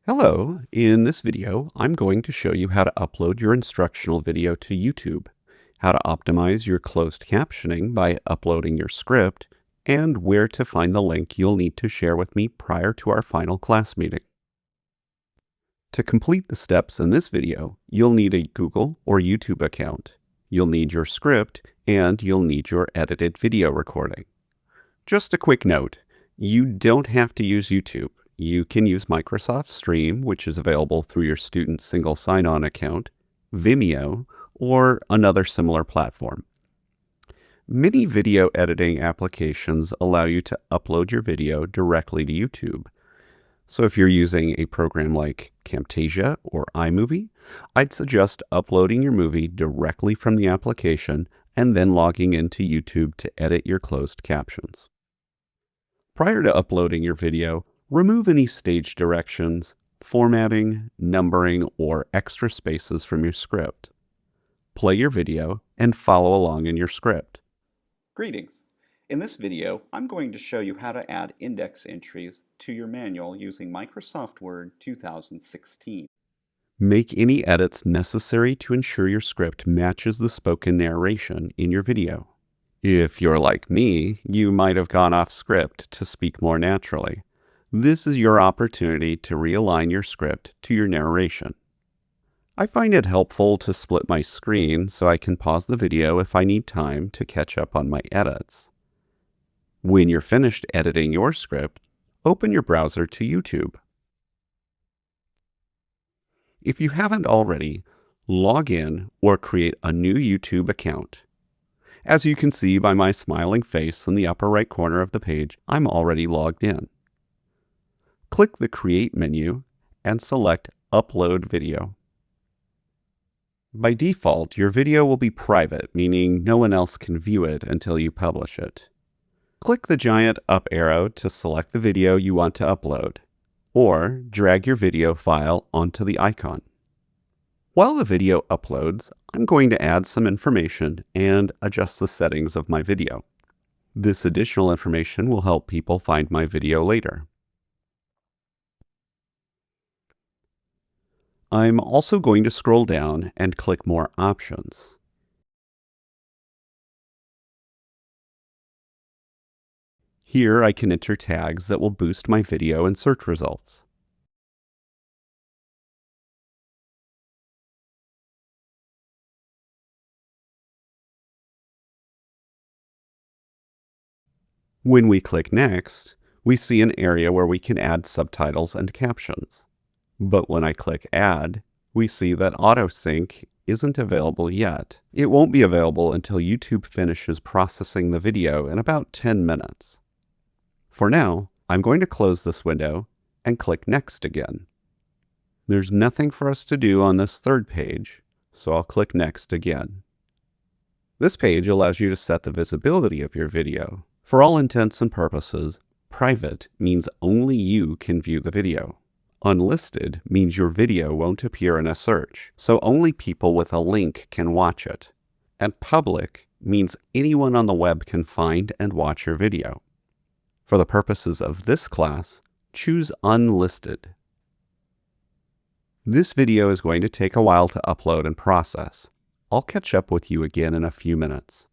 Hello, in this video, I'm going to show you how to upload your instructional video to YouTube, how to optimize your closed captioning by uploading your script, and where to find the link you'll need to share with me prior to our final class meeting. To complete the steps in this video, you'll need a Google or YouTube account. You'll need your script, and you'll need your edited video recording. Just a quick note, you don't have to use YouTube. You can use Microsoft Stream, which is available through your student single sign-on account, Vimeo, or another similar platform. Many video editing applications allow you to upload your video directly to YouTube. So if you're using a program like Camtasia or iMovie, I'd suggest uploading your movie directly from the application and then logging into YouTube to edit your closed captions. Prior to uploading your video, remove any stage directions, formatting, numbering, or extra spaces from your script. Play your video and follow along in your script. Greetings! In this video, I'm going to show you how to add index entries to your manual using Microsoft Word 2016. Make any edits necessary to ensure your script matches the spoken narration in your video. If you're like me, you might have gone off script to speak more naturally. This is your opportunity to realign your script to your narration. I find it helpful to split my screen so I can pause the video if I need time to catch up on my edits. When you're finished editing your script, open your browser to YouTube. If you haven't already, log in or create a new YouTube account. As you can see by my smiling face in the upper right corner of the page, I'm already logged in. Click the Create menu and select Upload Video. By default, your video will be private, meaning no one else can view it until you publish it. Click the giant up arrow to select the video you want to upload, or drag your video file onto the icon. While the video uploads, I'm going to add some information and adjust the settings of my video. This additional information will help people find my video later. I'm also going to scroll down and click More Options. Here I can enter tags that will boost my video in search results. When we click Next, we see an area where we can add subtitles and captions. But when I click Add, we see that AutoSync isn't available yet. It won't be available until YouTube finishes processing the video in about 10 minutes. For now, I'm going to close this window and click Next again. There's nothing for us to do on this third page, so I'll click Next again. This page allows you to set the visibility of your video. For all intents and purposes, private means only you can view the video. Unlisted means your video won't appear in a search, so only people with a link can watch it. And public means anyone on the web can find and watch your video. For the purposes of this class, choose Unlisted. This video is going to take a while to upload and process. I'll catch up with you again in a few minutes.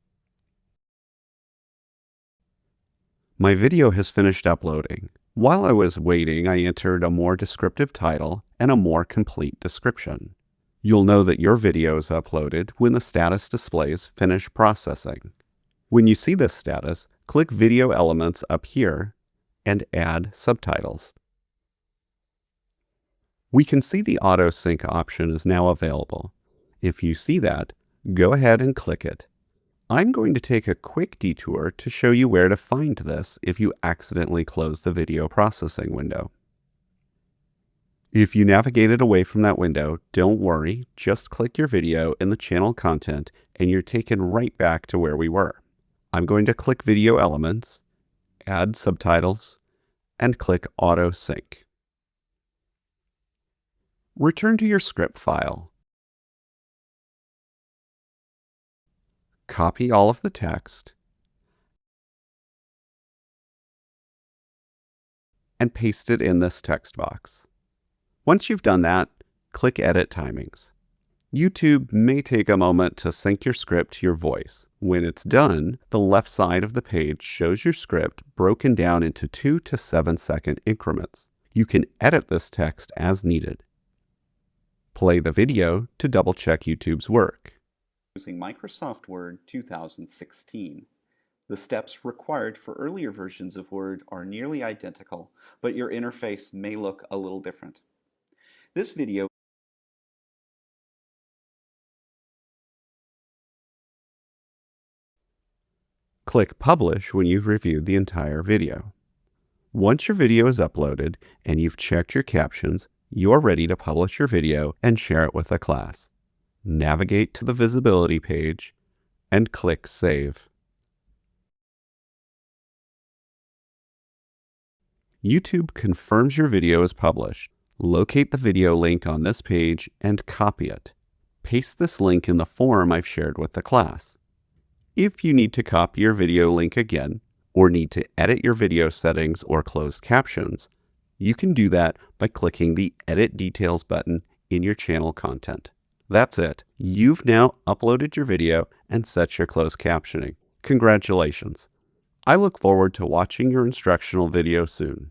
My video has finished uploading. While I was waiting, I entered a more descriptive title and a more complete description. You'll know that your video is uploaded when the status displays Finish Processing. When you see this status, click Video Elements up here and add subtitles. We can see the Auto Sync option is now available. If you see that, go ahead and click it. I'm going to take a quick detour to show you where to find this if you accidentally close the video processing window. If you navigated away from that window, don't worry, just click your video in the channel content and you're taken right back to where we were. I'm going to click Video Elements, add subtitles, and click Auto Sync. Return to your script file. Copy all of the text and paste it in this text box. Once you've done that, click Edit Timings. YouTube may take a moment to sync your script to your voice. When it's done, the left side of the page shows your script broken down into 2 to 7 second increments. You can edit this text as needed. Play the video to double-check YouTube's work. Using Microsoft Word 2016. The steps required for earlier versions of Word are nearly identical, but your interface may look a little different. This video Click Publish when you've reviewed the entire video. Once your video is uploaded and you've checked your captions, you're ready to publish your video and share it with a class. Navigate to the visibility page and click Save. YouTube confirms your video is published. Locate the video link on this page and copy it. Paste this link in the form I've shared with the class. If you need to copy your video link again, or need to edit your video settings or closed captions, you can do that by clicking the Edit Details button in your channel content. That's it. You've now uploaded your video and set your closed captioning. Congratulations. I look forward to watching your instructional video soon.